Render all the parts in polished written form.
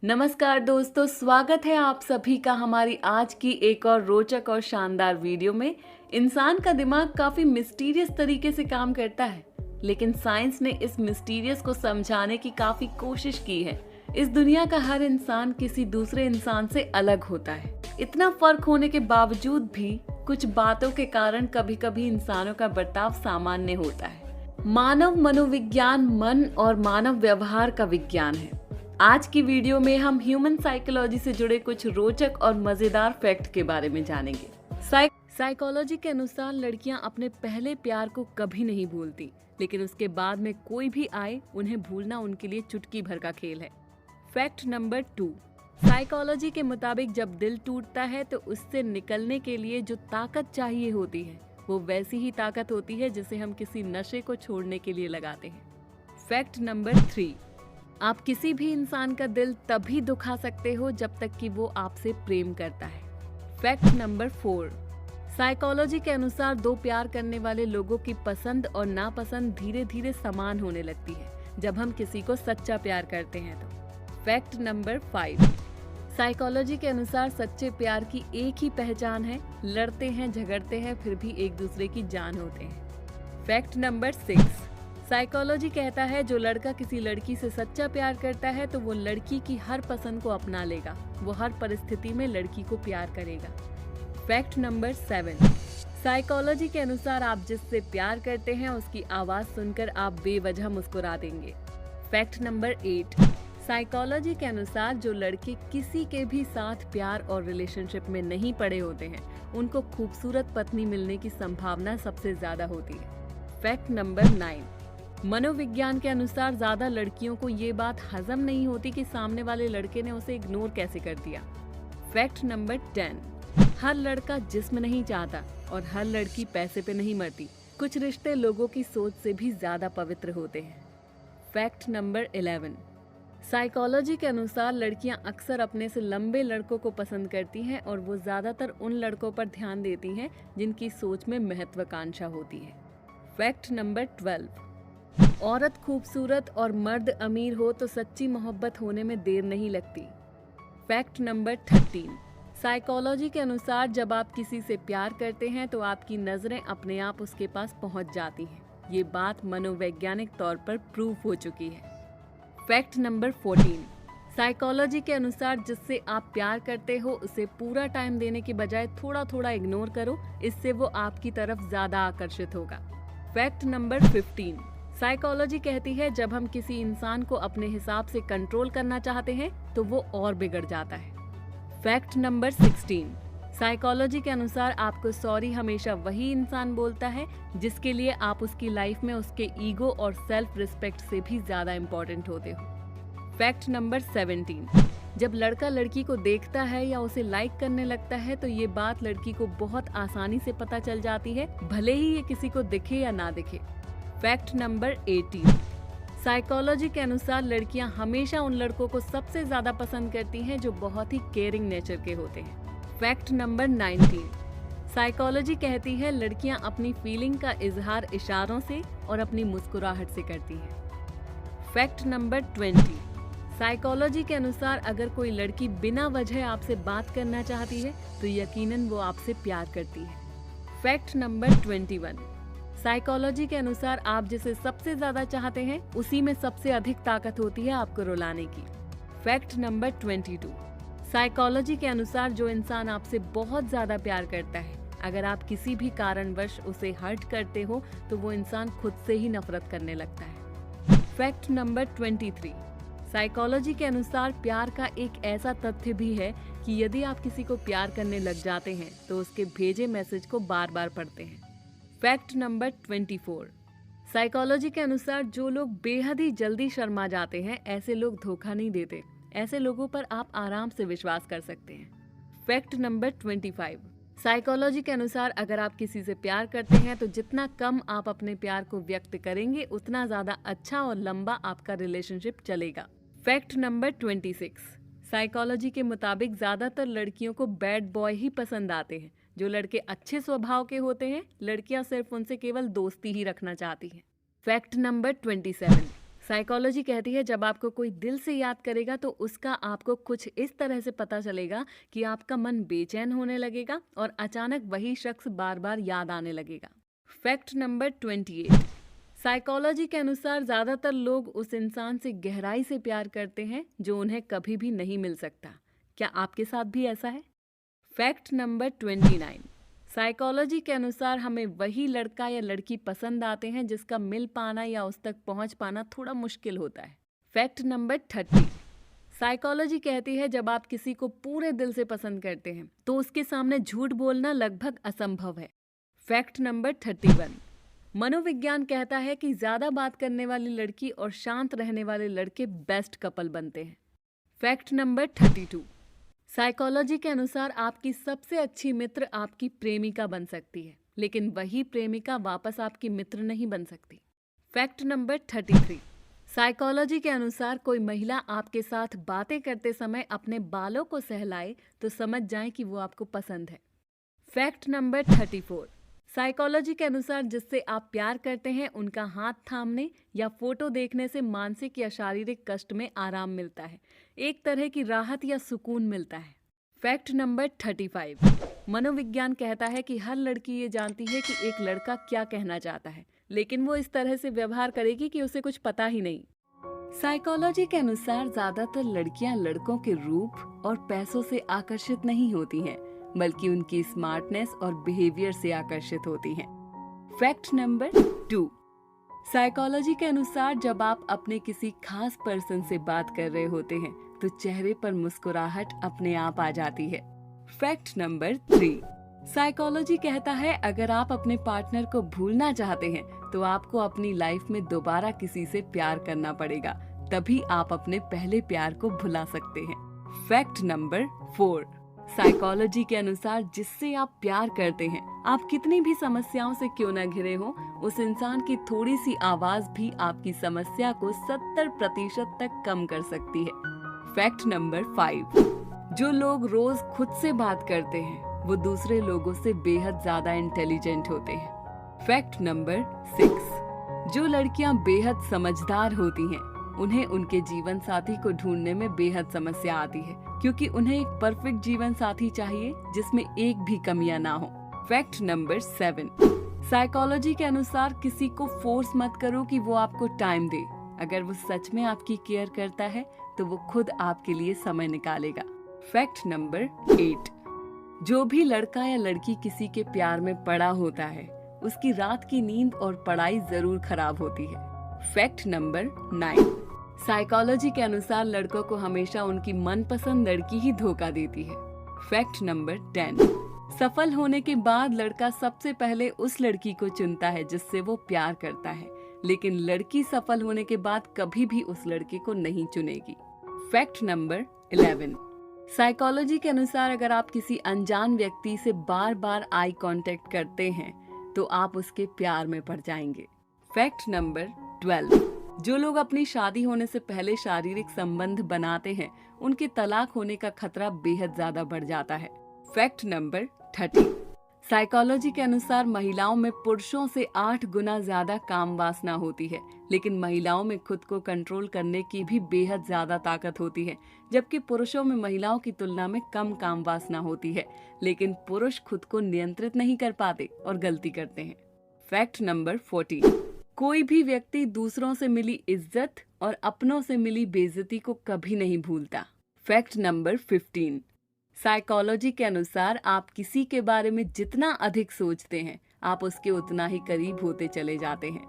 नमस्कार दोस्तों, स्वागत है आप सभी का हमारी आज की एक और रोचक और शानदार वीडियो में। इंसान का दिमाग काफी मिस्टीरियस तरीके से काम करता है, लेकिन साइंस ने इस मिस्टीरियस को समझाने की काफी कोशिश की है। इस दुनिया का हर इंसान किसी दूसरे इंसान से अलग होता है। इतना फर्क होने के बावजूद भी कुछ बातों के कारण कभी-कभी इंसानों का बर्ताव सामान्य होता है। मानव मनोविज्ञान मन और मानव व्यवहार का विज्ञान है। आज की वीडियो में हम ह्यूमन साइकोलॉजी से जुड़े कुछ रोचक और मजेदार फैक्ट के बारे में जानेंगे। साइकोलॉजी के अनुसार लड़कियां अपने पहले प्यार को कभी नहीं भूलती, लेकिन उसके बाद में कोई भी आए उन्हें भूलना उनके लिए चुटकी भर का खेल है। फैक्ट नंबर 2, साइकोलॉजी के मुताबिक जब दिल टूटता है तो उससे निकलने के लिए जो ताकत चाहिए होती है वो वैसी ही ताकत होती है जिसे हम किसी नशे को छोड़ने के लिए लगाते हैं। फैक्ट नंबर 3, आप किसी भी इंसान का दिल तभी दुखा सकते हो जब तक कि वो आपसे प्रेम करता है। फैक्ट नंबर 4, साइकोलॉजी के अनुसार दो प्यार करने वाले लोगों की पसंद और नापसंद धीरे धीरे समान होने लगती है जब हम किसी को सच्चा प्यार करते हैं तो। फैक्ट नंबर 5, साइकोलॉजी के अनुसार सच्चे प्यार की एक ही पहचान है, लड़ते हैं झगड़ते हैं फिर भी एक दूसरे की जान होते हैं। फैक्ट नंबर 6, साइकोलॉजी कहता है जो लड़का किसी लड़की से सच्चा प्यार करता है तो वो लड़की की हर पसंद को अपना लेगा, वो हर परिस्थिति में लड़की को प्यार करेगा। फैक्ट नंबर 7, साइकोलॉजी के अनुसार आप जिससे प्यार करते हैं उसकी आवाज सुनकर आप बेवजह मुस्कुरा देंगे। फैक्ट नंबर 8, साइकोलॉजी के अनुसार जो लड़के किसी के भी साथ प्यार और रिलेशनशिप में नहीं पड़े होते हैं उनको खूबसूरत पत्नी मिलने की संभावना सबसे ज्यादा होती है। फैक्ट नंबर 9, मनोविज्ञान के अनुसार ज्यादा लड़कियों को ये बात हजम नहीं होती कि सामने वाले लड़के ने उसे इग्नोर कैसे कर दिया। फैक्ट नंबर 10, हर लड़का जिस्म नहीं चाहता और हर लड़की पैसे पे नहीं मरती। कुछ रिश्ते लोगों की सोच से भी ज्यादा पवित्र होते हैं। फैक्ट नंबर 11, साइकोलॉजी के अनुसार लड़कियां अक्सर अपने से लंबे लड़कों को पसंद करती हैं और वो ज्यादातर उन लड़कों पर ध्यान देती हैं जिनकी सोच में महत्वाकांक्षा होती है। फैक्ट नंबर 12, औरत खूबसूरत और मर्द अमीर हो तो सच्ची मोहब्बत होने में देर नहीं लगती। फैक्ट नंबर 13, साइकोलॉजी के अनुसार जब आप किसी से प्यार करते हैं तो आपकी नजरें अपने आप उसके पास पहुंच जाती हैं। ये बात मनोवैज्ञानिक तौर पर प्रूव हो चुकी है। फैक्ट नंबर 14, साइकोलॉजी के अनुसार जिससे आप प्यार करते हो उसे पूरा टाइम देने की बजाय थोड़ा थोड़ा इग्नोर करो, इससे वो आपकी तरफ ज्यादा आकर्षित होगा। फैक्ट नंबर 15, साइकोलॉजी कहती है जब हम किसी इंसान को अपने हिसाब से कंट्रोल करना चाहते हैं तो वो और बिगड़ जाता है। फैक्ट नंबर 16, साइकोलॉजी के अनुसार आपको सॉरी हमेशा वही इंसान बोलता है जिसके लिए आप उसकी लाइफ में उसके ईगो और सेल्फ रिस्पेक्ट से भी ज्यादा इंपॉर्टेंट होते हो। फैक्ट नंबर 17, जब लड़का लड़की को देखता है या उसे लाइक करने लगता है तो ये बात लड़की को बहुत आसानी से पता चल जाती है, भले ही ये किसी को दिखे या ना दिखे। फैक्ट नंबर 18, साइकोलॉजी के अनुसार लड़कियां हमेशा उन लड़कों को सबसे ज्यादा पसंद करती हैं जो बहुत ही केयरिंग नेचर के होते हैं। फैक्ट नंबर 19, साइकोलॉजी कहती है लड़कियां अपनी फीलिंग का इजहार इशारों से और अपनी मुस्कुराहट से करती हैं। फैक्ट नंबर 20, साइकोलॉजी के अनुसार अगर कोई लड़की बिना वजह आपसे बात करना चाहती है तो यकीनन वो आपसे प्यार करती है। फैक्ट नंबर 21, साइकोलॉजी के अनुसार आप जिसे सबसे ज्यादा चाहते हैं उसी में सबसे अधिक ताकत होती है आपको रुलाने की। फैक्ट नंबर 22, साइकोलॉजी के अनुसार जो इंसान आपसे बहुत ज्यादा प्यार करता है अगर आप किसी भी कारणवश उसे हर्ट करते हो तो वो इंसान खुद से ही नफरत करने लगता है। फैक्ट नंबर 23, साइकोलॉजी के अनुसार प्यार का एक ऐसा तथ्य भी है कि यदि आप किसी को प्यार करने लग जाते हैं तो उसके भेजे मैसेज को बार बार पढ़ते हैं। फैक्ट नंबर 24, साइकोलॉजी के अनुसार जो लोग बेहद ही जल्दी शर्मा जाते हैं ऐसे लोग धोखा नहीं देते, ऐसे लोगों पर आप आराम से विश्वास कर सकते हैं। फैक्ट नंबर 25, साइकोलॉजी के अनुसार अगर आप किसी से प्यार करते हैं तो जितना कम आप अपने प्यार को व्यक्त करेंगे उतना ज्यादा अच्छा और लंबा आपका रिलेशनशिप चलेगा। फैक्ट नंबर 26, साइकोलॉजी के मुताबिक ज्यादातर लड़कियों को बैड बॉय ही पसंद आते हैं। जो लड़के अच्छे स्वभाव के होते हैं लड़कियां सिर्फ उनसे केवल दोस्ती ही रखना चाहती हैं। फैक्ट नंबर 27, साइकोलॉजी कहती है जब आपको कोई दिल से याद करेगा तो उसका आपको कुछ इस तरह से पता चलेगा कि आपका मन बेचैन होने लगेगा और अचानक वही शख्स बार बार याद आने लगेगा। Fact number 28। साइकोलॉजी के अनुसार ज्यादातर लोग उस इंसान से गहराई से प्यार करते हैं जो उन्हें कभी भी नहीं मिल सकता। क्या आपके साथ भी ऐसा है? Fact number 29। साइकोलॉजी के अनुसार हमें वही लड़का या लड़की पसंद आते हैं जिसका मिल पाना या उस तक पहुंच पाना थोड़ा मुश्किल होता है। Fact number 30। साइकोलॉजी कहती है जब आप किसी को पूरे दिल से पसंद करते हैं तो उसके सामने झूठ बोलना लगभग असंभव है। Fact number 31। मनोविज्ञान कहता है कि ज्यादा बात करने वाली लड़की और शांत रहने वाले लड़के बेस्ट कपल बनते हैं। Fact number 32। साइकोलॉजी के अनुसार आपकी सबसे अच्छी मित्र आपकी प्रेमिका बन सकती है, लेकिन वही प्रेमिका वापस आपकी मित्र नहीं बन सकती। Fact number 33। साइकोलॉजी के अनुसार कोई महिला आपके साथ बातें करते समय अपने बालों को सहलाए तो समझ जाएं कि वो आपको पसंद है। Fact number 34। साइकोलॉजी के अनुसार जिससे आप प्यार करते हैं उनका हाथ थामने या फोटो देखने से मानसिक या शारीरिक कष्ट में आराम मिलता है, एक तरह की राहत या सुकून मिलता है। Fact number 35। मनोविज्ञान कहता है कि हर लड़की ये जानती है कि एक लड़का क्या कहना चाहता है, लेकिन वो इस तरह से व्यवहार करेगी कि उसे कुछ पता ही नहीं। साइकोलॉजी के अनुसार ज्यादातर लड़कियां लड़कों के रूप और पैसों से आकर्षित नहीं होती हैं, बल्कि उनकी स्मार्टनेस और बिहेवियर से आकर्षित होती हैं। Fact number 2। साइकोलॉजी के अनुसार जब आप अपने किसी खास पर्सन से बात कर रहे होते हैं तो चेहरे पर मुस्कुराहट अपने आप आ जाती है। Fact number 3। साइकोलॉजी कहता है अगर आप अपने पार्टनर को भूलना चाहते हैं तो आपको अपनी लाइफ में दोबारा किसी से प्यार करना पड़ेगा, तभी आप अपने पहले प्यार को भुला सकते हैं। Fact number 4। साइकोलॉजी के अनुसार जिससे आप प्यार करते हैं, आप कितनी भी समस्याओं से क्यों न घिरे हो, उस इंसान की थोड़ी सी आवाज भी आपकी समस्या को 70% तक कम कर सकती है। Fact number 5। जो लोग रोज खुद से बात करते हैं वो दूसरे लोगों से बेहद ज्यादा इंटेलिजेंट होते हैं। Fact number 6। जो लड़कियां बेहद समझदार होती हैं उन्हें उनके जीवन साथी को ढूंढने में बेहद समस्या आती है, क्योंकि उन्हें एक परफेक्ट जीवन साथी चाहिए जिसमें एक भी कमियां ना हो। Fact number 7। साइकोलॉजी के अनुसार किसी को फोर्स मत करो कि वो आपको टाइम दे। अगर वो सच में आपकी केयर करता है तो वो खुद आपके लिए समय निकालेगा। Fact number 8। जो भी लड़का या लड़की किसी के प्यार में पड़ा होता है उसकी रात की नींद और पढ़ाई जरूर खराब होती है। Fact number 9। साइकोलॉजी के अनुसार लड़कों को हमेशा उनकी मनपसंद लड़की ही धोखा देती है। Fact number 10। सफल होने के बाद लड़का सबसे पहले उस लड़की को चुनता है जिससे वो प्यार करता है, लेकिन लड़की सफल होने के बाद कभी भी उस लड़के को नहीं चुनेगी। Fact number 11। साइकोलॉजी के अनुसार अगर आप किसी अनजान व्यक्ति से बार बार आई कांटेक्ट करते हैं तो आप उसके प्यार में पड़ जाएंगे। Fact number 12। जो लोग अपनी शादी होने से पहले शारीरिक संबंध बनाते हैं उनके तलाक होने का खतरा बेहद ज्यादा बढ़ जाता है। Fact number 13। साइकोलॉजी के अनुसार महिलाओं में पुरुषों से 8 गुना ज्यादा काम वासना होती है, लेकिन महिलाओं में खुद को कंट्रोल करने की भी बेहद ज्यादा ताकत होती है, जबकि पुरुषों में महिलाओं की तुलना में कम काम वासना होती है, लेकिन पुरुष खुद को नियंत्रित नहीं कर पाते और गलती करते हैं। Fact number 14। कोई भी व्यक्ति दूसरों से मिली इज्जत और अपनों से मिली बेइज्जती को कभी नहीं भूलता। Fact number 15। साइकोलॉजी के अनुसार आप किसी के बारे में जितना अधिक सोचते हैं आप उसके उतना ही करीब होते चले जाते हैं।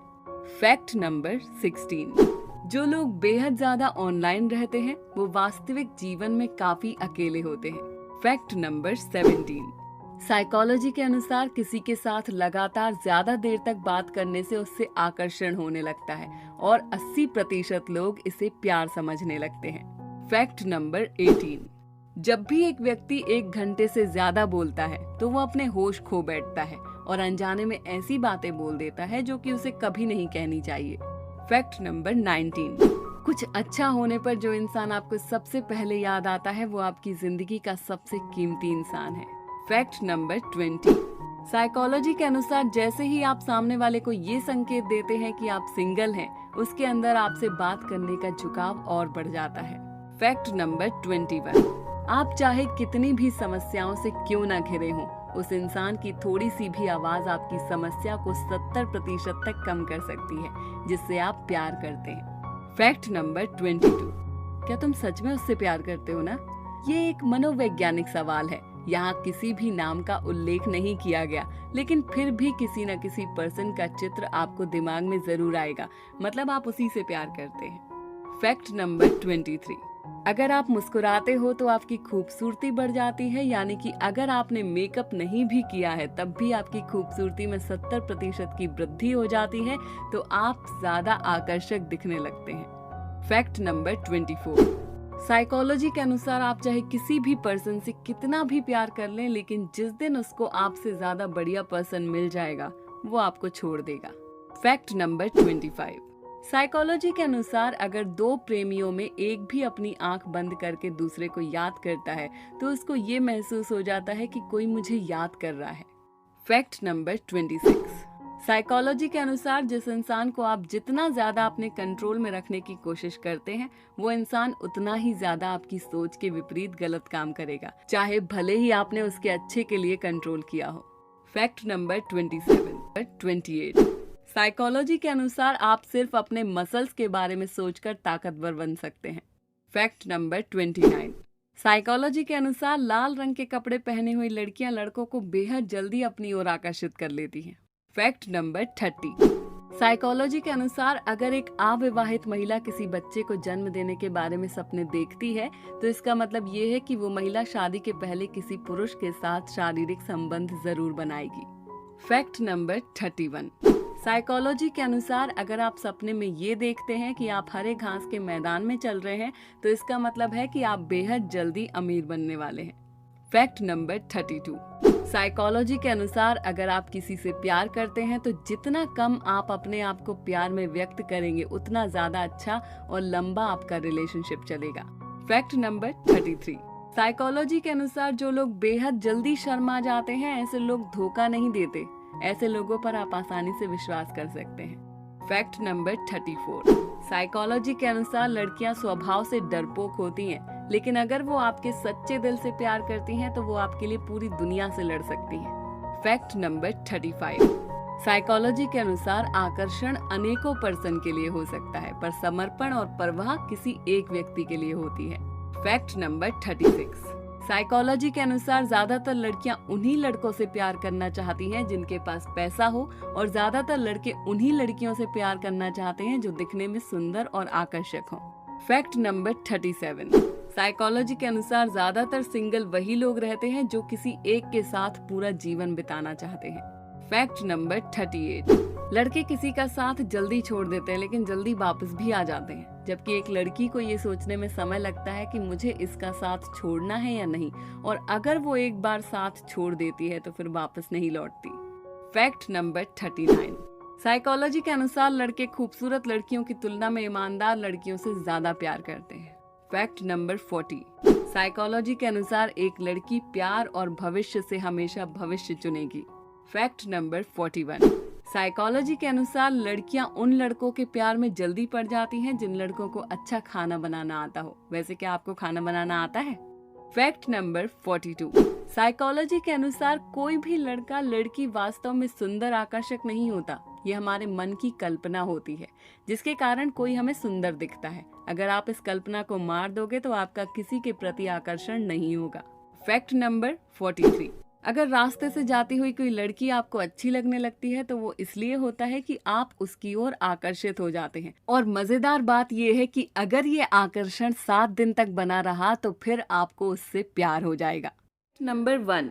Fact number 16। जो लोग बेहद ज्यादा ऑनलाइन रहते हैं वो वास्तविक जीवन में काफी अकेले होते हैं। Fact number 17। साइकोलॉजी के अनुसार किसी के साथ लगातार ज्यादा देर तक बात करने से उससे आकर्षण होने लगता है और 80% लोग इसे प्यार समझने लगते हैं। Fact number 18। जब भी एक व्यक्ति 1 घंटे से ज्यादा बोलता है तो वो अपने होश खो बैठता है और अनजाने में ऐसी बातें बोल देता है जो कि उसे कभी नहीं कहनी चाहिए। Fact number 19। कुछ अच्छा होने पर जो इंसान आपको सबसे पहले याद आता है वो आपकी जिंदगी का सबसे कीमती इंसान है। Fact number 20। साइकोलॉजी के अनुसार जैसे ही आप सामने वाले को ये संकेत देते हैं कि आप सिंगल हैं, उसके अंदर आपसे बात करने का झुकाव और बढ़ जाता है। फैक्ट नंबर 21, आप चाहे कितनी भी समस्याओं से क्यों ना घिरे हों, उस इंसान की थोड़ी सी भी आवाज आपकी समस्या को 70% तक कम कर सकती है जिससे आप प्यार करते हैं। फैक्ट नंबर 22, क्या तुम सच में उससे प्यार करते हो ना? ये एक मनोवैज्ञानिक सवाल है। यहाँ किसी भी नाम का उल्लेख नहीं किया गया, लेकिन फिर भी किसी न किसी पर्सन का चित्र आपको दिमाग में जरूर आएगा, मतलब आप उसी से प्यार करते हैं। फैक्ट नंबर 23, अगर आप मुस्कुराते हो तो आपकी खूबसूरती बढ़ जाती है, यानी कि अगर आपने मेकअप नहीं भी किया है तब भी आपकी खूबसूरती में 70% की वृद्धि हो जाती है, तो आप ज्यादा आकर्षक दिखने लगते हैं। फैक्ट नंबर 24, साइकोलॉजी के अनुसार आप चाहे किसी भी पर्सन से कितना भी प्यार कर लें, लेकिन जिस दिन उसको आपसे ज्यादा बढ़िया पर्सन मिल जाएगा वो आपको छोड़ देगा। फैक्ट नंबर 25, साइकोलॉजी के अनुसार अगर दो प्रेमियों में एक भी अपनी आंख बंद करके दूसरे को याद करता है तो उसको ये महसूस हो जाता है कि कोई मुझे याद कर रहा है। फैक्ट नंबर 26, साइकोलॉजी के अनुसार जिस इंसान को आप जितना ज्यादा अपने कंट्रोल में रखने की कोशिश करते हैं, वो इंसान उतना ही ज्यादा आपकी सोच के विपरीत गलत काम करेगा, चाहे भले ही आपने उसके अच्छे के लिए कंट्रोल किया हो। फैक्ट नंबर 28, साइकोलॉजी के अनुसार आप सिर्फ अपने मसल्स के बारे में सोचकर ताकतवर बन सकते हैं। फैक्ट नंबर 29, साइकोलॉजी के अनुसार लाल रंग के कपड़े पहने हुई लड़कियां लड़कों को बेहद जल्दी अपनी ओर आकर्षित कर लेती हैं। फैक्ट नंबर 30, साइकोलॉजी के अनुसार अगर एक अविवाहित महिला किसी बच्चे को जन्म देने के बारे में सपने देखती है तो इसका मतलब ये है कि वो महिला शादी के पहले किसी पुरुष के साथ शारीरिक संबंध जरूर बनाएगी। फैक्ट नंबर 31, साइकोलॉजी के अनुसार अगर आप सपने में ये देखते हैं कि आप हरे घास के मैदान में चल रहे हैं तो इसका मतलब है कि आप बेहद जल्दी अमीर बनने वाले हैं। फैक्ट नंबर 32, साइकोलॉजी के अनुसार अगर आप किसी से प्यार करते हैं तो जितना कम आप अपने आप को प्यार में व्यक्त करेंगे उतना ज्यादा अच्छा और लंबा आपका रिलेशनशिप चलेगा। फैक्ट नंबर 33, साइकोलॉजी के अनुसार जो लोग बेहद जल्दी शर्मा जाते हैं ऐसे लोग धोखा नहीं देते, ऐसे लोगों पर आप आसानी से विश्वास कर सकते हैं। फैक्ट नंबर 34, साइकोलॉजी के अनुसार लड़कियां स्वभाव से डरपोक होती हैं, लेकिन अगर वो आपके सच्चे दिल से प्यार करती हैं तो वो आपके लिए पूरी दुनिया से लड़ सकती हैं। फैक्ट नंबर 35, साइकोलॉजी के अनुसार आकर्षण अनेकों पर्सन के लिए हो सकता है, पर समर्पण और परवाह किसी एक व्यक्ति के लिए होती है। फैक्ट नंबर 36, साइकोलॉजी के अनुसार ज्यादातर लड़कियां उन्हीं लड़कों से प्यार करना चाहती हैं जिनके पास पैसा हो, और ज्यादातर लड़के उन्हीं लड़कियों से प्यार करना चाहते हैं जो दिखने में सुंदर और आकर्षक हों। फैक्ट नंबर 37, साइकोलॉजी के अनुसार ज्यादातर सिंगल वही लोग रहते हैं जो किसी एक के साथ पूरा जीवन बिताना चाहते हैं। फैक्ट नंबर 38, लड़के किसी का साथ जल्दी छोड़ देते हैं लेकिन जल्दी वापस भी आ जाते हैं, जबकि एक लड़की को ये सोचने में समय लगता है कि मुझे इसका साथ छोड़ना है या नहीं, और अगर वो एक बार साथ छोड़ देती है तो फिर वापस नहीं लौटती। फैक्ट नंबर 39, साइकोलॉजी के अनुसार लड़के खूबसूरत लड़कियों की तुलना में ईमानदार लड़कियों से ज्यादा प्यार करते हैं। फैक्ट नंबर 40, साइकोलॉजी के अनुसार एक लड़की प्यार और भविष्य से हमेशा भविष्य चुनेगी। फैक्ट नंबर 41, साइकोलॉजी के अनुसार लड़कियां उन लड़कों के प्यार में जल्दी पड़ जाती हैं जिन लड़कों को अच्छा खाना बनाना आता हो। वैसे क्या आपको खाना बनाना आता है? फैक्ट नंबर 42, साइकोलॉजी के अनुसार कोई भी लड़का लड़की वास्तव में सुंदर आकर्षक नहीं होता, ये हमारे मन की कल्पना होती है जिसके कारण कोई हमें सुंदर दिखता है। अगर आप इस कल्पना को मार दोगे तो आपका किसी के प्रति आकर्षण नहीं होगा। फैक्ट नंबर 43, अगर रास्ते से जाती हुई कोई लड़की आपको अच्छी लगने लगती है तो वो इसलिए होता है कि आप उसकी ओर आकर्षित हो जाते हैं, और मजेदार बात ये है कि अगर ये आकर्षण 7 दिन तक बना रहा तो फिर आपको उससे प्यार हो जाएगा। नंबर 1,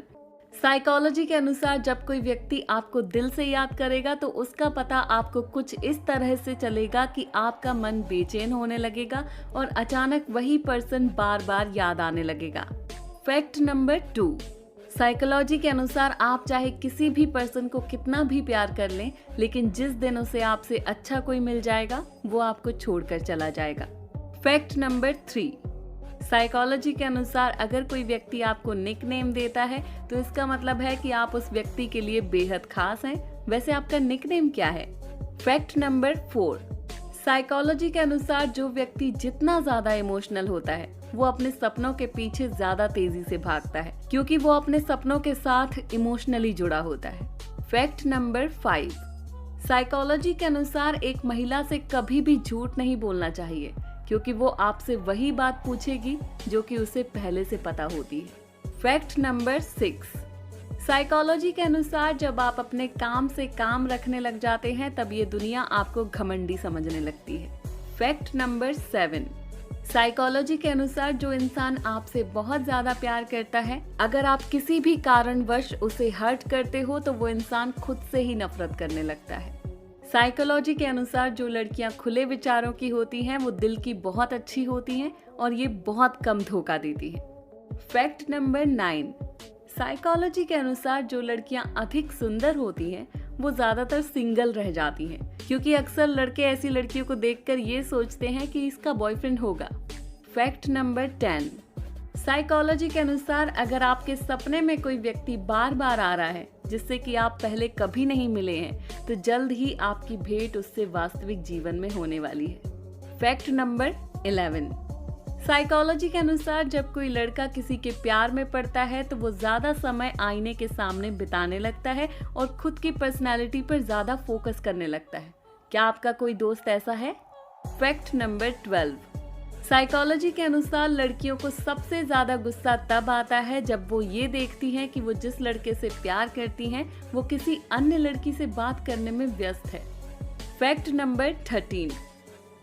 साइकोलॉजी के अनुसार जब कोई व्यक्ति आपको दिल से याद करेगा तो उसका पता आपको कुछ इस तरह से चलेगा कि आपका मन बेचैन होने लगेगा और अचानक वही पर्सन बार बार याद आने लगेगा। फैक्ट नंबर 2, साइकोलॉजी के अनुसार आप चाहे किसी भी पर्सन को कितना भी प्यार कर लें, लेकिन जिस दिन उसे आपसे अच्छा कोई मिल जाएगा वो आपको छोड़कर चला जाएगा। फैक्ट नंबर 3, साइकोलॉजी के अनुसार अगर कोई व्यक्ति आपको निकनेम देता है तो इसका मतलब है कि आप उस व्यक्ति के लिए बेहद खास हैं। वैसे आपका निकनेम क्या है? फैक्ट नंबर 4, साइकोलॉजी के अनुसार जो व्यक्ति जितना ज्यादा इमोशनल होता है वो अपने सपनों के पीछे ज्यादा तेजी से भागता है, क्योंकि वो अपने सपनों के साथ इमोशनली जुड़ा होता है। फैक्ट नंबर 5, साइकोलॉजी के अनुसार एक महिला से कभी भी झूठ नहीं बोलना चाहिए, क्योंकि वो आपसे वही बात पूछेगी जो कि उसे पहले से पता होती है। फैक्ट नंबर 6, साइकोलॉजी के अनुसार जब आप अपने काम से काम रखने लग जाते हैं तब ये दुनिया आपको घमंडी समझने लगती है। फैक्ट नंबर 7, साइकोलॉजी के अनुसार जो इंसान आपसे बहुत ज्यादा प्यार करता है, अगर आप किसी भी कारणवश उसे हर्ट करते हो तो वो इंसान खुद से ही नफरत करने लगता है। साइकोलॉजी के अनुसार जो लड़कियां खुले विचारों की होती हैं वो दिल की बहुत अच्छी होती हैं और ये बहुत कम धोखा देती है। फैक्ट नंबर 9, साइकोलॉजी के अनुसार जो लड़कियां अधिक सुंदर होती हैं वो ज्यादातर सिंगल रह जाती हैं, क्योंकि अक्सर लड़के ऐसी लड़कियों को देखकर ये सोचते हैं कि इसका बॉयफ्रेंड होगा। फैक्ट नंबर 10, साइकोलॉजी के अनुसार अगर आपके सपने में कोई व्यक्ति बार बार आ रहा है जिससे कि आप पहले कभी नहीं मिले हैं तो जल्द ही आपकी भेंट उससे वास्तविक जीवन में होने वाली है। फैक्ट नंबर 11, साइकोलॉजी के अनुसार जब कोई लड़का किसी के प्यार में पड़ता है तो वो ज्यादा समय आईने के सामने बिताने लगता है और खुद की पर्सनैलिटी पर ज्यादा फोकस करने लगता है। क्या आपका कोई दोस्त ऐसा है? फैक्ट नंबर 12, साइकोलॉजी के अनुसार लड़कियों को सबसे ज्यादा गुस्सा तब आता है जब वो ये देखती हैं कि वो जिस लड़के से प्यार करती हैं वो किसी अन्य लड़की से बात करने में व्यस्त है। फैक्ट नंबर 13,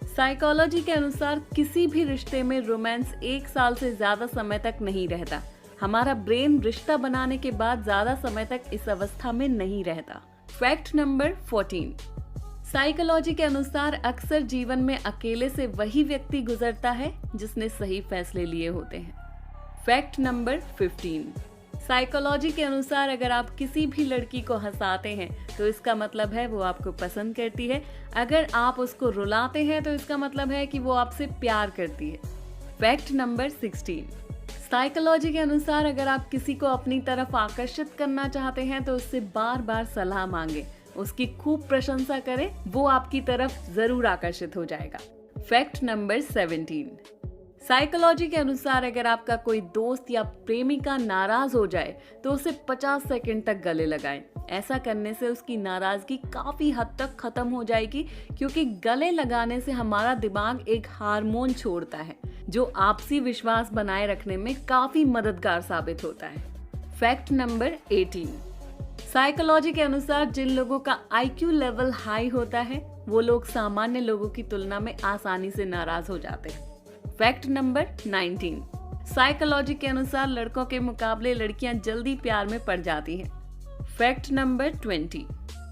साइकोलॉजी के अनुसार किसी भी रिश्ते में रोमांस 1 साल से ज्यादा समय तक नहीं रहता। हमारा ब्रेन रिश्ता बनाने के बाद ज्यादा समय तक इस अवस्था में नहीं रहता। फैक्ट नंबर 14, साइकोलॉजी के अनुसार अक्सर जीवन में अकेले से वही व्यक्ति गुजरता है जिसने सही फैसले लिए होते हैं। फैक्ट नंबर 15, साइकोलॉजी के अनुसार अगर आप किसी भी लड़की को हंसाते हैं तो इसका मतलब है वो आपको पसंद करती है। अगर आप उसको रुलाते हैं तो इसका मतलब है कि वो आपसे प्यार करती है। फैक्ट नंबर 16, साइकोलॉजी के अनुसार अगर आप किसी को अपनी तरफ आकर्षित करना चाहते हैं तो उससे बार बार सलाह मांगे, उसकी खूब प्रशंसा करें, वो आपकी तरफ जरूर आकर्षित हो जाएगा। फैक्ट नंबर 17, साइकोलॉजी के अनुसार अगर आपका कोई दोस्त या प्रेमिका नाराज हो जाए तो उसे 50 सेकंड तक गले लगाएं। ऐसा करने से उसकी नाराजगी काफी हद तक खत्म हो जाएगी, क्योंकि गले लगाने से हमारा दिमाग एक हार्मोन छोड़ता है जो आपसी विश्वास बनाए रखने में काफी मददगार साबित होता है। फैक्ट नंबर 18, साइकोलॉजी के अनुसार जिन लोगों का IQ लेवल हाई होता है वो लोग सामान्य लोगों की तुलना में आसानी से नाराज हो जाते हैं। फैक्ट नंबर 19, साइकोलॉजी के अनुसार लड़कों के मुकाबले लड़कियां जल्दी प्यार में पड़ जाती हैं। फैक्ट नंबर 20,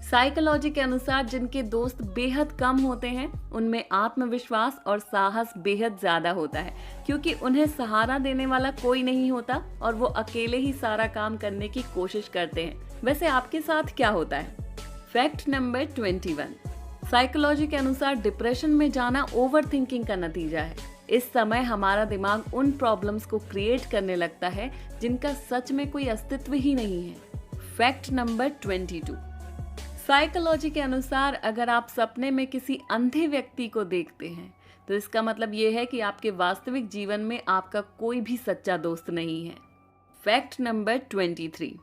साइकोलॉजी के अनुसार जिनके दोस्त बेहद कम होते हैं उनमें आत्मविश्वास और साहस बेहद ज्यादा होता है, क्योंकि उन्हें सहारा देने वाला कोई नहीं होता और वो अकेले ही सारा काम करने की कोशिश करते हैं। वैसे आपके साथ क्या होता है? फैक्ट नंबर 21, साइकोलॉजी के अनुसार डिप्रेशन में जाना ओवर थिंकिंग का नतीजा है। इस समय हमारा दिमाग उन प्रॉब्लम्स को क्रिएट करने लगता है जिनका सच में कोई अस्तित्व ही नहीं है। फैक्ट नंबर 22, साइकोलॉजी के अनुसार अगर आप सपने में किसी अंधे व्यक्ति को देखते हैं तो इसका मतलब ये है कि आपके वास्तविक जीवन में आपका कोई भी सच्चा दोस्त नहीं है। फैक्ट नंबर 23,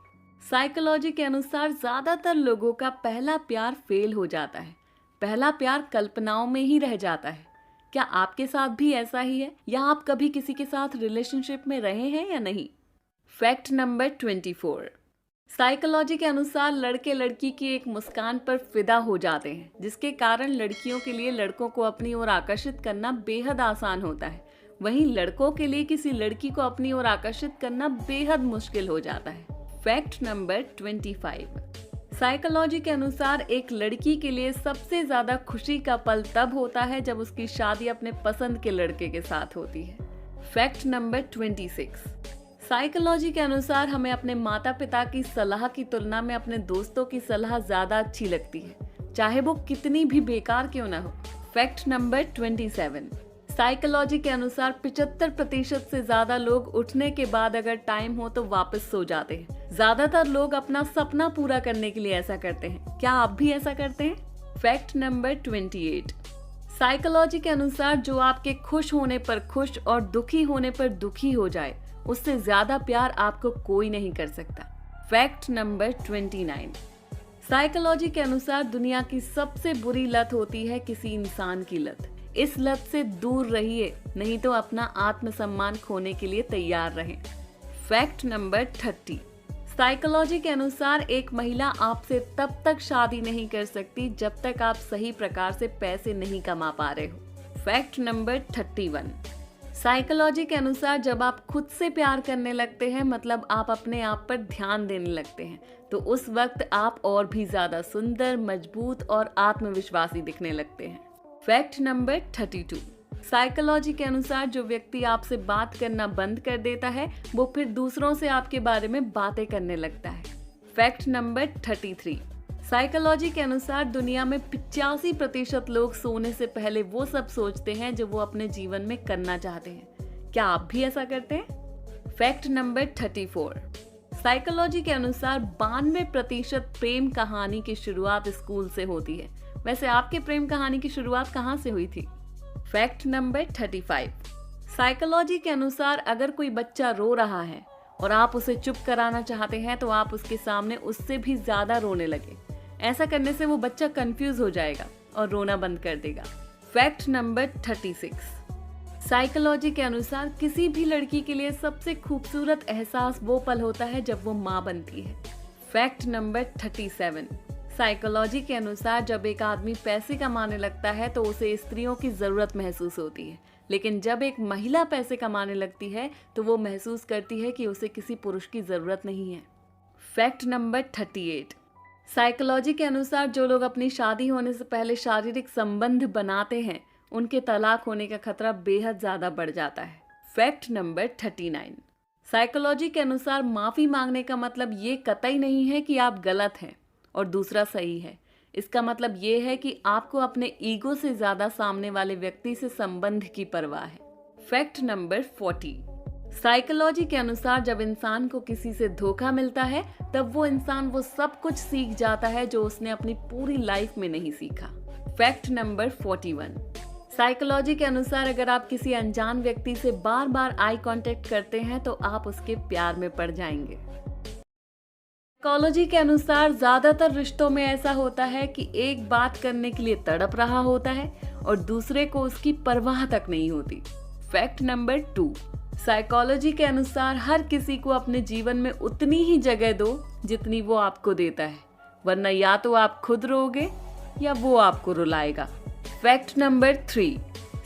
साइकोलॉजी के अनुसार ज्यादातर लोगों का पहला प्यार फेल हो जाता है। पहला प्यार कल्पनाओं में ही रह जाता है। क्या आपके साथ भी ऐसा ही है, या आप कभी किसी के साथ रिलेशनशिप में रहे हैं या नहीं? फैक्ट नंबर 24, साइकोलॉजी के अनुसार लड़के लड़की की एक मुस्कान पर फिदा हो जाते हैं, जिसके कारण लड़कियों के लिए लड़कों को अपनी ओर आकर्षित करना बेहद आसान होता है। वहीं लड़कों के लिए किसी लड़की को अपनी ओर आकर्षित करना बेहद मुश्किल हो जाता है। फैक्ट नंबर 25, साइकोलॉजी के अनुसार एक लड़की के लिए सबसे ज्यादा खुशी का पल तब होता है जब उसकी शादी अपने पसंद के लड़के के साथ होती है। फैक्ट नंबर 26, साइकोलॉजी के अनुसार हमें अपने माता पिता की सलाह की तुलना में अपने दोस्तों की सलाह ज्यादा अच्छी लगती है, चाहे वो कितनी भी बेकार क्यों ना हो। फैक्ट नंबर 27, साइकोलॉजी के अनुसार 75% से ज्यादा लोग उठने के बाद अगर टाइम हो तो वापस सो जाते हैं। ज्यादातर लोग अपना सपना पूरा करने के लिए ऐसा करते हैं। क्या आप भी ऐसा करते हैं? Fact number 28। साइकोलॉजी के अनुसार जो आपके खुश होने पर खुश और दुखी होने पर दुखी हो जाए, उससे ज्यादा प्यार आपको कोई नहीं कर सकता। Fact number 29। साइकोलॉजी के अनुसार दुनिया की सबसे बुरी लत होती है किसी इंसान की लत। इस लत से दूर रहिए, नहीं तो अपना आत्मसम्मान खोने के लिए तैयार रहें। Fact number 30। साइकोलॉजी के अनुसार एक महिला आपसे तब तक शादी नहीं कर सकती जब तक आप सही प्रकार से पैसे नहीं कमा पा रहे हो। Fact number 31। साइकोलॉजी के अनुसार जब आप खुद से प्यार करने लगते हैं, मतलब आप अपने आप पर ध्यान देने लगते हैं, तो उस वक्त आप और भी ज्यादा सुंदर, मजबूत और आत्मविश्वासी दिखने लगते हैं। Fact number 32। साइकोलॉजी के अनुसार जो व्यक्ति आपसे बात करना बंद कर देता है, वो फिर दूसरों से आपके बारे में बातें करने लगता है। Fact number 33। साइकोलॉजी के अनुसार दुनिया में 85% लोग सोने से पहले वो सब सोचते हैं जो वो अपने जीवन में करना चाहते हैं। क्या आप भी ऐसा करते हैं? Fact number 34। साइकोलॉजी के अनुसार 92% प्रेम कहानी की शुरुआत स्कूल से होती है। वैसे आपके प्रेम कहानी की शुरुआत कहाँ से हुई थी? Fact number 35। साइकोलॉजी के अनुसार अगर कोई बच्चा रो रहा है और आप उसे चुप कराना चाहते हैं, तो आप उसके सामने उससे भी ज्यादा रोने लगे। ऐसा करने से वो बच्चा कंफ्यूज हो जाएगा और रोना बंद कर देगा। Fact number 36। साइकोलॉजी के अनुसार किसी भी लड़की के लिए सबसे खूबसूरत एहसास वो पल होता है जब वो माँ बनती है। Fact number 37। साइकोलॉजी के अनुसार जब एक आदमी पैसे कमाने लगता है तो उसे स्त्रियों की जरूरत महसूस होती है, लेकिन जब एक महिला पैसे कमाने लगती है तो वो महसूस करती है कि उसे किसी पुरुष की जरूरत नहीं है। Fact number 38। साइकोलॉजी के अनुसार जो लोग अपनी शादी होने से पहले शारीरिक संबंध बनाते हैं, उनके तलाक होने का खतरा बेहद ज्यादा बढ़ जाता है। Fact number 39। साइकोलॉजी के अनुसार माफी मांगने का मतलब ये कतई नहीं है कि आप गलत हैं और दूसरा सही है। इसका मतलब ये है कि आपको अपने ईगो से ज्यादा सामने वाले व्यक्ति से संबंध की परवाह है। Fact number 40। साइकोलॉजी के अनुसार जब इंसान को किसी से धोखा मिलता है, तब वो इंसान वो सब कुछ सीख जाता है जो उसने अपनी पूरी लाइफ में नहीं सीखा। Fact number 41। साइकोलॉजी के अनुसार अगर आप किसी अनजान व्यक्ति से बार बार आई कांटेक्ट करते हैं तो आप उसके प्यार में पड़ जाएंगे। साइकोलॉजी के अनुसार ज्यादातर रिश्तों में ऐसा होता है कि एक बात करने के लिए तड़प रहा होता है और दूसरे को उसकी परवाह तक नहीं होती। Fact number 2। साइकोलॉजी के अनुसार हर किसी को अपने जीवन में उतनी ही जगह दो जितनी वो आपको देता है, वरना या तो आप खुद रोगे या वो आपको रुलाएगा। Fact number 3।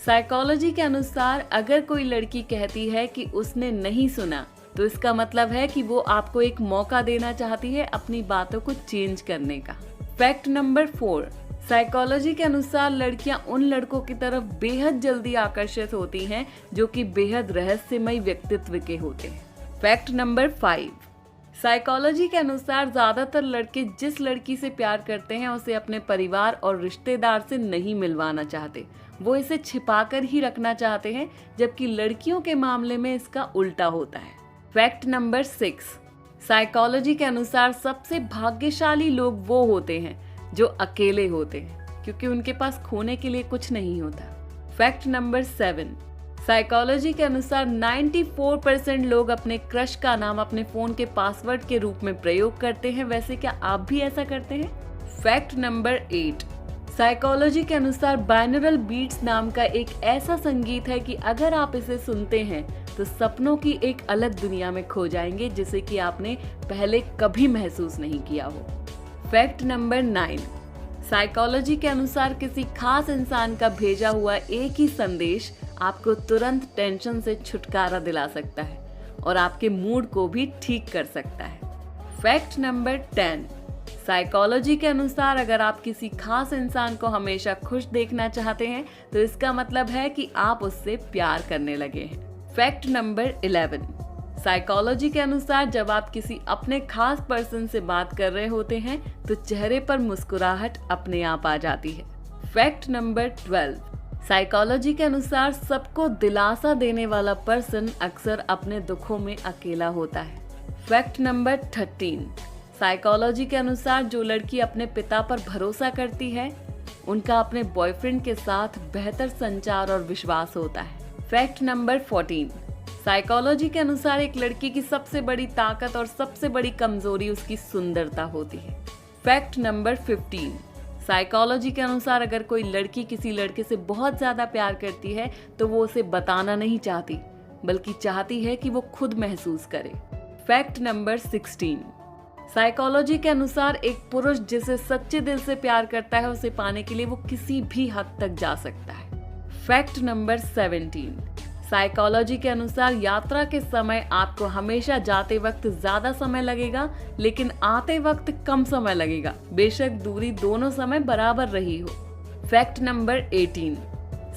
साइकोलॉजी के अनुसार अगर कोई लड़की कहती है कि उसने नहीं सुना, तो इसका मतलब है कि वो आपको एक मौका देना चाहती है अपनी बातों को चेंज करने का। Fact number 4। साइकोलॉजी के अनुसार लड़कियां उन लड़कों की तरफ बेहद जल्दी आकर्षित होती हैं जो कि बेहद रहस्यमय व्यक्तित्व के होते हैं। Fact number 5। साइकोलॉजी के अनुसार ज्यादातर लड़के जिस लड़की से प्यार करते हैं उसे अपने परिवार और रिश्तेदार से नहीं मिलवाना चाहते, वो इसे छिपाकर ही रखना चाहते हैं, जबकि लड़कियों के मामले में इसका उल्टा होता है। Fact number 6। साइकोलॉजी के अनुसार सबसे भाग्यशाली लोग वो होते हैं जो अकेले होते हैं, क्योंकि उनके पास खोने के लिए कुछ नहीं होता। Fact number 7। साइकोलॉजी के अनुसार 94% लोग अपने क्रश का नाम अपने फोन के पासवर्ड के रूप में प्रयोग करते हैं। वैसे क्या आप भी ऐसा करते हैं? Fact number 8। साइकोलॉजी के अनुसार बाइनरल बीट्स नाम का एक ऐसा संगीत है कि अगर आप इसे सुनते हैं तो सपनों की एक अलग दुनिया में खो जाएंगे, जिसे कि आपने पहले कभी महसूस नहीं किया हो। Fact number 9। साइकोलॉजी के अनुसार किसी खास इंसान का भेजा हुआ एक ही संदेश आपको तुरंत टेंशन से छुटकारा दिला सकता है और आपके मूड को भी ठीक कर सकता है। Fact number 10। साइकोलॉजी के अनुसार अगर आप किसी खास इंसान को हमेशा खुश देखना चाहते हैं तो इसका मतलब है कि आप उससे प्यार करने लगे हैं। Fact number 11। साइकोलॉजी के अनुसार जब आप किसी अपने खास पर्सन से बात कर रहे होते हैं तो चेहरे पर मुस्कुराहट अपने आप आ जाती है। Fact number 12। साइकोलॉजी के अनुसार सबको दिलासा देने वाला पर्सन अक्सर अपने दुखों में अकेला होता है। फैक्ट नंबर 13, साइकोलॉजी के अनुसार जो लड़की अपने पिता पर भरोसा करती है उनका अपने बॉयफ्रेंड के साथ बेहतर संचार और विश्वास होता है। फैक्ट नंबर 14, साइकोलॉजी के अनुसार एक लड़की की सबसे बड़ी ताकत और सबसे बड़ी कमजोरी उसकी सुंदरता होती है। फैक्ट नंबर 15, साइकोलॉजी के अनुसार अगर कोई लड़की किसी लड़के से बहुत ज्यादा प्यार करती है तो वो उसे बताना नहीं चाहती, बल्कि चाहती है कि वो खुद महसूस करे। फैक्ट नंबर 16, साइकोलॉजी के अनुसार एक पुरुष जिसे सच्चे दिल से प्यार करता है उसे पाने के लिए वो किसी भी हद तक जा सकता है। फैक्ट नंबर 17, साइकोलॉजी के अनुसार यात्रा के समय आपको हमेशा जाते वक्त ज्यादा समय लगेगा लेकिन आते वक्त कम समय लगेगा, बेशक दूरी दोनों समय बराबर रही हो। फैक्ट नंबर 18,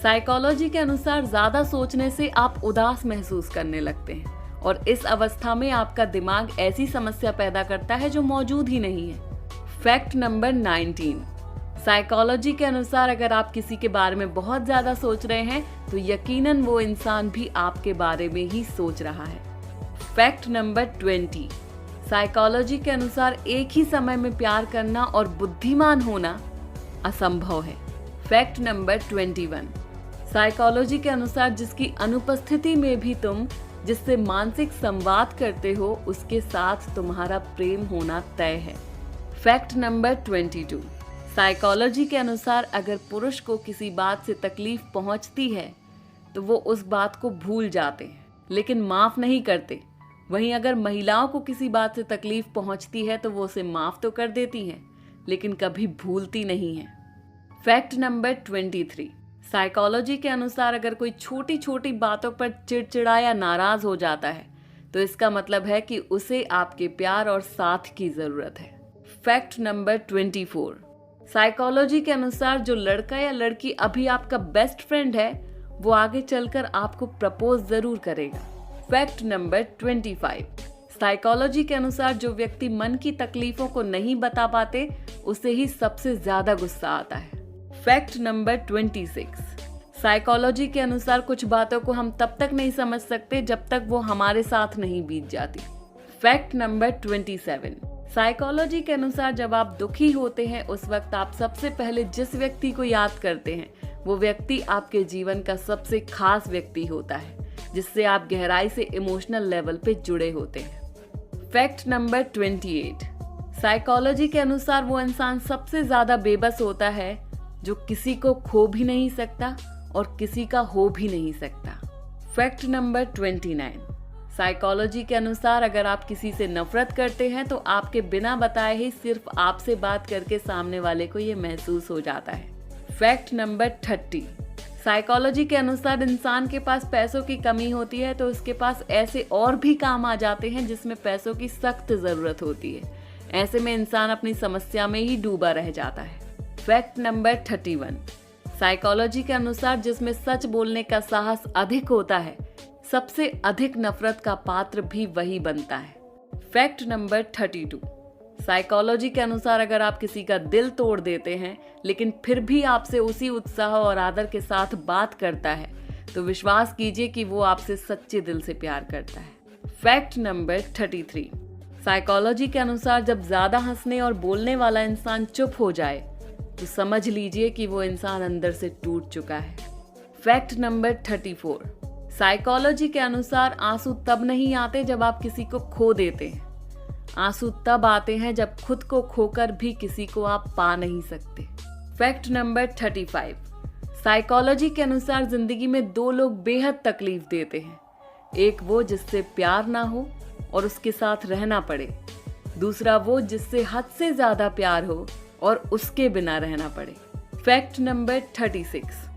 साइकोलॉजी के अनुसार ज्यादा सोचने से आप उदास महसूस करने लगते हैं और इस अवस्था में आपका दिमाग ऐसी समस्या पैदा करता है जो मौजूद ही नहीं है। फैक्ट नंबर 19, साइकोलॉजी के अनुसार अगर आप किसी के बारे में बहुत ज्यादा सोच रहे हैं तो यकीनन वो इंसान भी आपके बारे में ही सोच रहा है। फैक्ट नंबर 20, साइकोलॉजी के अनुसार एक ही समय में प्यार करना और बुद्धिमान होना असंभव है। फैक्ट नंबर 21, साइकोलॉजी के अनुसार जिसकी अनुपस्थिति में भी तुम जिससे मानसिक संवाद करते हो उसके साथ तुम्हारा प्रेम होना तय है। फैक्ट नंबर 22, साइकोलॉजी के अनुसार अगर पुरुष को किसी बात से तकलीफ पहुंचती है तो वो उस बात को भूल जाते हैं लेकिन माफ नहीं करते। वहीं अगर महिलाओं को किसी बात से तकलीफ पहुंचती है तो वो उसे माफ तो कर देती हैं लेकिन कभी भूलती नहीं है। फैक्ट नंबर 23, साइकोलॉजी के अनुसार अगर कोई छोटी छोटी बातों पर चिड़चिड़ा या नाराज हो जाता है तो इसका मतलब है कि उसे आपके प्यार और साथ की जरूरत है। फैक्ट नंबर 24, साइकोलॉजी के अनुसार जो लड़का या लड़की अभी आपका बेस्ट फ्रेंड है वो आगे चलकर आपको प्रपोज जरूर करेगा। फैक्ट नंबर 25, साइकोलॉजी के अनुसार जो व्यक्ति मन की तकलीफों को नहीं बता पाते उसे ही सबसे ज्यादा गुस्सा आता है। फैक्ट नंबर 26, साइकोलॉजी के अनुसार कुछ बातों को हम तब तक नहीं समझ सकते जब तक वो हमारे साथ नहीं बीत जाती। फैक्ट नंबर 27, साइकोलॉजी के अनुसार जब आप दुखी होते हैं उस वक्त आप सबसे पहले जिस व्यक्ति को याद करते हैं वो व्यक्ति आपके जीवन का सबसे खास व्यक्ति होता है जिससे आप गहराई से इमोशनल लेवल पे जुड़े होते हैं। फैक्ट नंबर 28, साइकोलॉजी के अनुसार वो इंसान सबसे ज्यादा बेबस होता है जो किसी को खो भी नहीं सकता और किसी का हो भी नहीं सकता। फैक्ट नंबर 29, साइकोलॉजी के अनुसार अगर आप किसी से नफरत करते हैं तो आपके बिना बताए ही सिर्फ आपसे बात करके सामने वाले को ये महसूस हो जाता है। फैक्ट नंबर 30, साइकोलॉजी के अनुसार इंसान के पास पैसों की कमी होती है तो उसके पास ऐसे और भी काम आ जाते हैं जिसमें पैसों की सख्त जरूरत होती है। ऐसे में इंसान अपनी समस्या में ही डूबा रह जाता है। फैक्ट नंबर 31, साइकोलॉजी के अनुसार जिसमें सच बोलने का साहस अधिक होता है सबसे अधिक नफरत का पात्र भी वही बनता है। फैक्ट नंबर 32, साइकोलॉजी के अनुसार अगर आप किसी का दिल तोड़ देते हैं लेकिन फिर भी आपसे उसी उत्साह और आदर के साथ बात करता है तो विश्वास कीजिए कि वो आपसे सच्चे दिल से प्यार करता है। फैक्ट नंबर 33, साइकोलॉजी के अनुसार जब ज्यादा हंसने और बोलने वाला इंसान चुप हो जाए तो समझ लीजिए कि वो इंसान अंदर से टूट चुका है। फैक्ट नंबर 34, साइकोलॉजी के अनुसार आंसू तब नहीं आते जब आप किसी को खो देते हैं, आंसू तब आते हैं जब खुद को खोकर भी किसी को आप पा नहीं सकते। फैक्ट नंबर 35, साइकोलॉजी के अनुसार जिंदगी में दो लोग बेहद तकलीफ देते हैं, एक वो जिससे प्यार ना हो और उसके साथ रहना पड़े, दूसरा वो जिससे हद से ज्यादा प्यार हो और उसके बिना रहना पड़े। फैक्ट नंबर 36,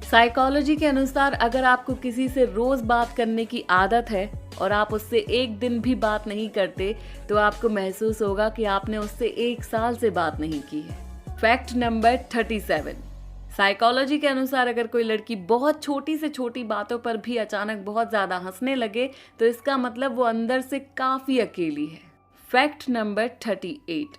साइकोलॉजी के अनुसार अगर आपको किसी से रोज बात करने की आदत है और आप उससे एक दिन भी बात नहीं करते तो आपको महसूस होगा कि आपने उससे 1 साल से बात नहीं की है। फैक्ट नंबर 37, साइकोलॉजी के अनुसार अगर कोई लड़की बहुत छोटी से छोटी बातों पर भी अचानक बहुत ज्यादा हंसने लगे तो इसका मतलब वो अंदर से काफी अकेली है। फैक्ट नंबर 38,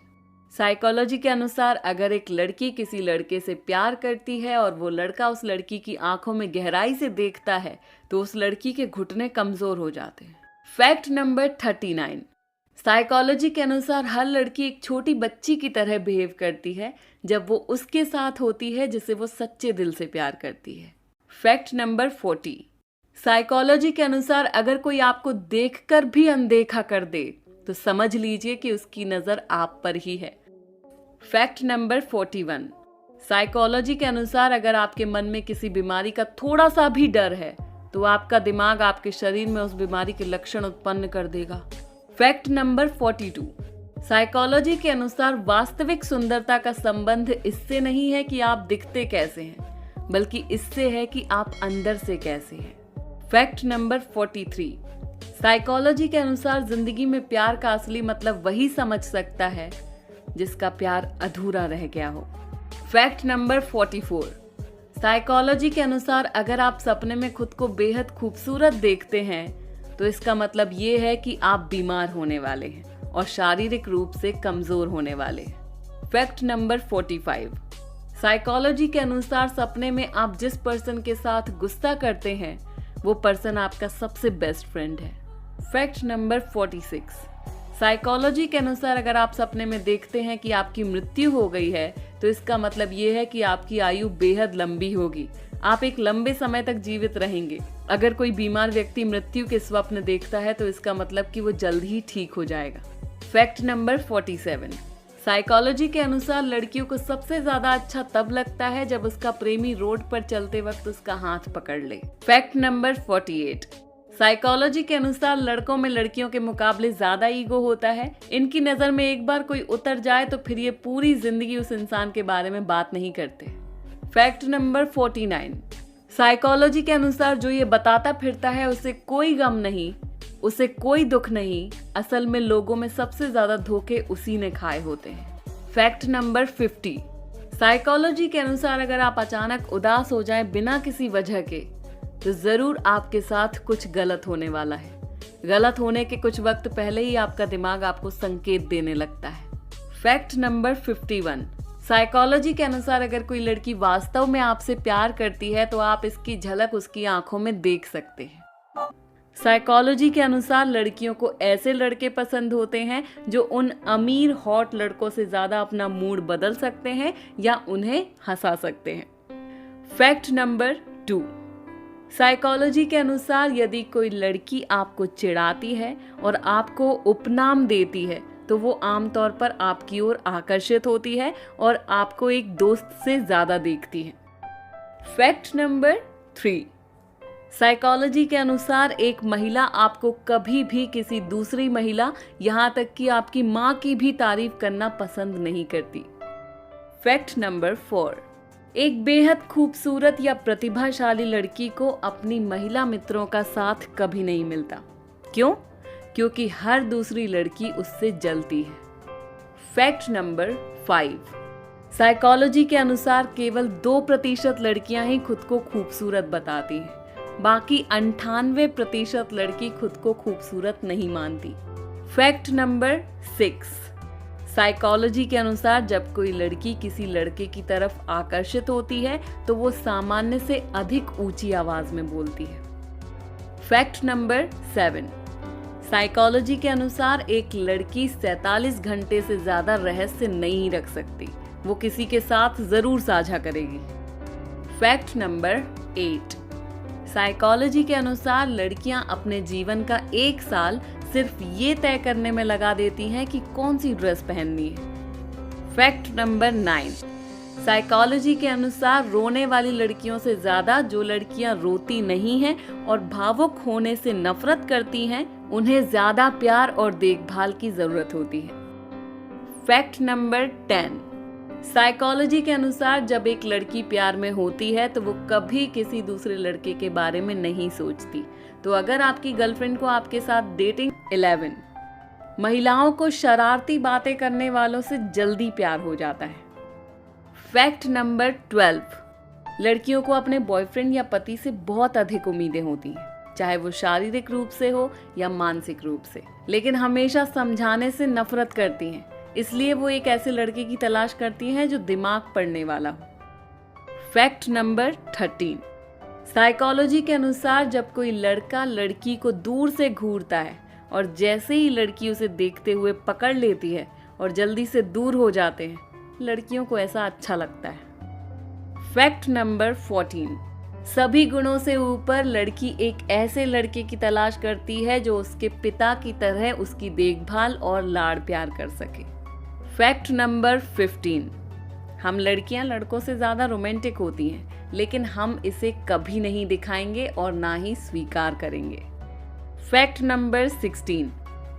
साइकोलॉजी के अनुसार अगर एक लड़की किसी लड़के से प्यार करती है और वो लड़का उस लड़की की आंखों में गहराई से देखता है तो उस लड़की के घुटने कमजोर हो जाते हैं। फैक्ट नंबर 39, साइकोलॉजी के अनुसार हर लड़की एक छोटी बच्ची की तरह बिहेव करती है जब वो उसके साथ होती है जिसे वो सच्चे दिल से प्यार करती है। फैक्ट नंबर 40, साइकोलॉजी के अनुसार अगर कोई आपको देखकर भी अनदेखा कर दे तो समझ लीजिए कि उसकी नजर आप पर ही है। फैक्ट नंबर 41, साइकोलॉजी के अनुसार अगर आपके मन में किसी बीमारी का थोड़ा सा भी डर है तो आपका दिमाग आपके शरीर में उस बीमारी के लक्षण उत्पन्न कर देगा। फैक्ट नंबर 42, साइकोलॉजी के अनुसार वास्तविक सुंदरता का संबंध इससे नहीं है कि आप दिखते कैसे हैं, बल्कि इससे है कि आप अंदर से कैसे हैं। फैक्ट नंबर 43, साइकोलॉजी के अनुसार जिंदगी में प्यार का असली मतलब वही समझ सकता है जिसका प्यार अधूरा रह गया हो। फैक्ट नंबर 44, साइकोलॉजी के अनुसार अगर आप सपने में खुद को बेहद खूबसूरत देखते हैं तो इसका मतलब ये है कि आप बीमार होने वाले हैं और शारीरिक रूप से कमजोर होने वाले हैं। फैक्ट नंबर 45, साइकोलॉजी के अनुसार सपने में आप जिस पर्सन के साथ गुस्सा करते हैं वो पर्सन आपका सबसे बेस्ट फ्रेंड है। फैक्ट नंबर 46, साइकोलॉजी के अनुसार अगर आप सपने में देखते हैं कि आपकी मृत्यु हो गई है तो इसका मतलब ये है कि आपकी आयु बेहद लंबी होगी, आप एक लंबे समय तक जीवित रहेंगे। अगर कोई बीमार व्यक्ति मृत्यु के स्वप्न देखता है तो इसका मतलब कि वो जल्द ही ठीक हो जाएगा। फैक्ट नंबर 47, साइकोलॉजी के अनुसार लड़कियों को सबसे ज्यादा अच्छा तब लगता है जब उसका प्रेमी रोड पर चलते वक्त उसका हाथ पकड़ ले। फैक्ट नंबर 48, साइकोलॉजी के अनुसार लड़कों में लड़कियों के मुकाबले ज्यादा ईगो होता है। इनकी नजर में एक बार कोई उतर जाए तो फिर ये पूरी जिंदगी उस इंसान के बारे में बात नहीं करते। फैक्ट नंबर 49, साइकोलॉजी के अनुसार जो ये बताता फिरता है उसे कोई गम नहीं, उसे कोई दुख नहीं, असल में लोगों में सबसे ज्यादा धोखे उसी ने खाए होते हैं। फैक्ट नंबर 50, साइकोलॉजी के अनुसार अगर आप अचानक उदास हो जाएं बिना किसी वजह के तो जरूर आपके साथ कुछ गलत होने वाला है। गलत होने के कुछ वक्त पहले ही आपका दिमाग आपको संकेत देने लगता है। फैक्ट नंबर 51, साइकोलॉजी के अनुसार अगर कोई लड़की वास्तव में आपसे प्यार करती है तो आप इसकी झलक उसकी आंखों में देख सकते हैं। साइकोलॉजी के अनुसार लड़कियों को ऐसे लड़के पसंद होते हैं जो उन अमीर हॉट लड़कों से ज्यादा अपना मूड बदल सकते हैं या उन्हें हंसा सकते हैं। फैक्ट नंबर 2, साइकोलॉजी के अनुसार यदि कोई लड़की आपको चिढ़ाती है और आपको उपनाम देती है तो वो आमतौर पर आपकी ओर आकर्षित होती है और आपको एक दोस्त से ज्यादा देखती है। फैक्ट नंबर 3, साइकोलॉजी के अनुसार एक महिला आपको कभी भी किसी दूसरी महिला, यहाँ तक कि आपकी माँ की भी तारीफ करना पसंद नहीं करती। फैक्ट नंबर 4, एक बेहद खूबसूरत या प्रतिभाशाली लड़की को अपनी महिला मित्रों का साथ कभी नहीं मिलता। क्यों? क्योंकि हर दूसरी लड़की उससे जलती है। फैक्ट नंबर 5, साइकोलॉजी के अनुसार केवल 2% लड़कियां ही खुद को खूबसूरत बताती हैं, बाकी 98% लड़की खुद को खूबसूरत नहीं मानती। फैक्ट नंबर 6, साइकोलॉजी के अनुसार जब कोई लड़की किसी लड़के की तरफ आकर्षित होती है तो वो सामान्य से अधिक ऊंची आवाज में बोलती है। फैक्ट नंबर 7, साइकोलॉजी के अनुसार एक लड़की 47 घंटे से ज्यादा रहस्य नहीं रख सकती, वो किसी के साथ जरूर साझा करेगी। फैक्ट नंबर 8, साइकोलॉजी के अनुसार लड़कियां अपने जीवन का 1 साल सिर्फ ये तय करने में लगा देती हैं कि कौन सी ड्रेस पहननी है। फैक्ट नंबर 9, साइकोलॉजी के अनुसार रोने वाली लड़कियों से ज्यादा जो लड़कियां रोती नहीं हैं और भावुक होने से नफरत करती हैं, उन्हें ज्यादा प्यार और देखभाल की जरूरत होती है। फैक्ट नंबर 10, साइकोलॉजी के अनुसार जब एक लड़की प्यार में होती है तो वो कभी किसी दूसरे लड़के के बारे में नहीं सोचती। तो अगर आपकी गर्लफ्रेंड को आपके साथ डेटिंग 11, महिलाओं को शरारती बातें करने वालों से जल्दी प्यार हो जाता है। फैक्ट नंबर 12, लड़कियों को अपने बॉयफ्रेंड या पति से बहुत अधिक उम्मीदें होती हैं, चाहे वो शारीरिक रूप से हो या मानसिक रूप से, लेकिन हमेशा समझाने से नफरत करती हैं। इसलिए वो एक ऐसे लड़के की तलाश करती हैं जो दिमाग पढ़ने वाला हो। फैक्ट नंबर 13, साइकोलॉजी के अनुसार जब कोई लड़का लड़की को दूर से घूरता है और जैसे ही लड़की उसे देखते हुए पकड़ लेती है और जल्दी से दूर हो जाते हैं, लड़कियों को ऐसा अच्छा लगता है। फैक्ट नंबर 14, सभी गुणों से ऊपर लड़की एक ऐसे लड़के की तलाश करती है जो उसके पिता की तरह उसकी देखभाल और लाड़ प्यार कर सके। फैक्ट नंबर 15, हम लड़कियां लड़कों से ज्यादा रोमांटिक होती हैं, लेकिन हम इसे कभी नहीं दिखाएंगे और ना ही स्वीकार करेंगे। फैक्ट नंबर 16,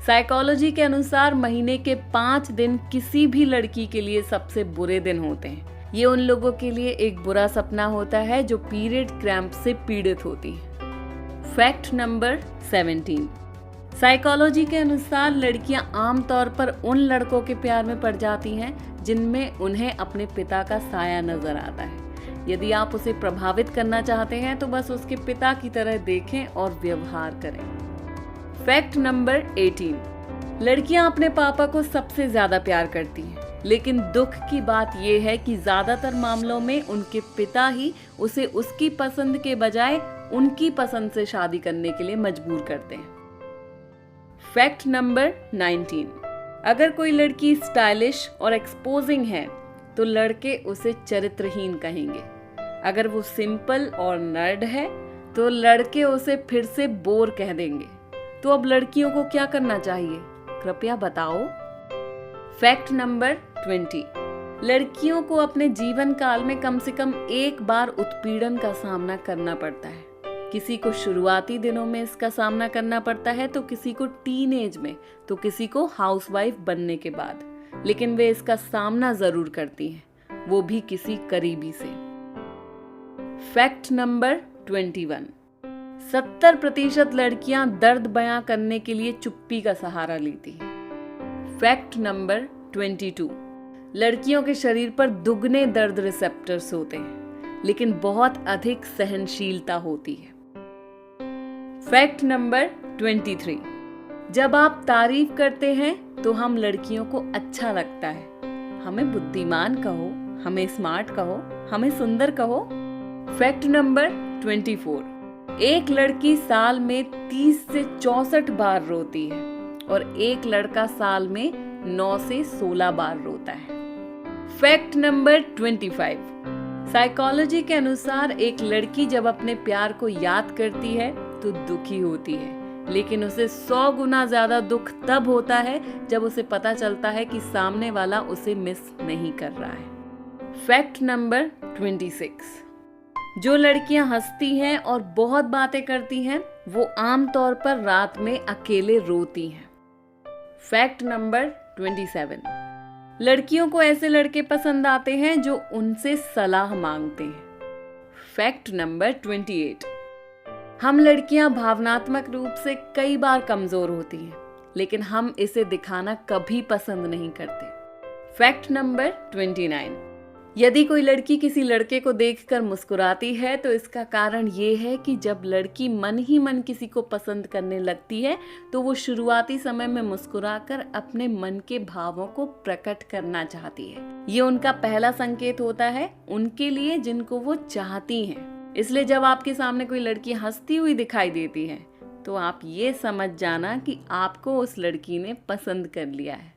साइकोलॉजी के अनुसार महीने के 5 दिन किसी भी लड़की के लिए सबसे बुरे दिन होते हैं। ये उन लोगों के लिए एक बुरा सपना होता है जो पीरियड क्रैम्प से पीड़ित होती है। फैक्ट नंबर 17, साइकोलॉजी के अनुसार लड़कियां आमतौर पर उन लड़कों के प्यार में पड़ जाती हैं जिनमें उन्हें अपने पिता का साया नजर आता है। यदि आप उसे प्रभावित करना चाहते हैं तो बस उसके पिता की तरह देखें और व्यवहार करें। फैक्ट नंबर 18, लड़कियां अपने पापा को सबसे ज्यादा प्यार करती हैं, लेकिन दुख की बात यह है कि ज्यादातर मामलों में उनके पिता ही उसे उसकी पसंद के बजाय उनकी पसंद से शादी करने के लिए मजबूर करते हैं। फैक्ट नंबर 19, अगर कोई लड़की स्टाइलिश और एक्सपोजिंग है तो लड़के उसे चरित्रहीन कहेंगे। अगर वो सिंपल और नर्ड है तो लड़के उसे फिर से बोर कह देंगे। तो अब लड़कियों को क्या करना चाहिए, कृपया बताओ। फैक्ट नंबर 20, लड़कियों को अपने जीवन काल में कम से कम एक बार उत्पीड़न का सामना करना पड़ता है। किसी को शुरुआती दिनों में इसका सामना करना पड़ता है, तो किसी को टीनेज में, तो किसी को हाउसवाइफ बनने के बाद, लेकिन वे इसका सामना जरूर करती हैं, वो भी किसी करीबी से। फैक्ट नंबर 21, 70% लड़कियां दर्द बयां करने के लिए चुप्पी का सहारा लेती हैं। फैक्ट नंबर 22, लड़कियों के शरीर पर दुगने दर्द रिसेप्टर्स होते हैं, लेकिन बहुत अधिक सहनशीलता होती है। फैक्ट नंबर 23, जब आप तारीफ करते हैं तो हम लड़कियों को अच्छा लगता है। हमें बुद्धिमान कहो, हमें स्मार्ट कहो, हमें सुंदर कहो। फैक्ट नंबर 24, एक लड़की साल में 30 से 64 बार रोती है और एक लड़का साल में 9 से 16 बार रोता है। फैक्ट नंबर 25, साइकोलॉजी के अनुसार एक लड़की जब अपने प्यार को याद करती है तो दुखी होती है, लेकिन उसे 100 गुना ज्यादा दुख तब होता है जब उसे पता चलता है कि सामने वाला उसे मिस नहीं कर रहा है। फैक्ट नंबर 26, जो लड़कियां हंसती हैं और बहुत बातें करती हैं वो आमतौर पर रात में अकेले रोती हैं। फैक्ट नंबर 27, लड़कियों को ऐसे लड़के पसंद आते हैं जो उनसे सलाह मांगते हैं। फैक्ट नंबर 28, हम लड़कियां भावनात्मक रूप से कई बार कमजोर होती हैं, लेकिन हम इसे दिखाना कभी पसंद नहीं करते। फैक्ट नंबर 29, यदि कोई लड़की किसी लड़के को देखकर मुस्कुराती है तो इसका कारण ये है कि जब लड़की मन ही मन किसी को पसंद करने लगती है तो वो शुरुआती समय में मुस्कुराकर अपने मन के भावों को प्रकट करना चाहती है। ये उनका पहला संकेत होता है उनके लिए जिनको वो चाहती हैं। इसलिए जब आपके सामने कोई लड़की हंसती हुई दिखाई देती है तो आप ये समझ जाना कि आपको उस लड़की ने पसंद कर लिया है।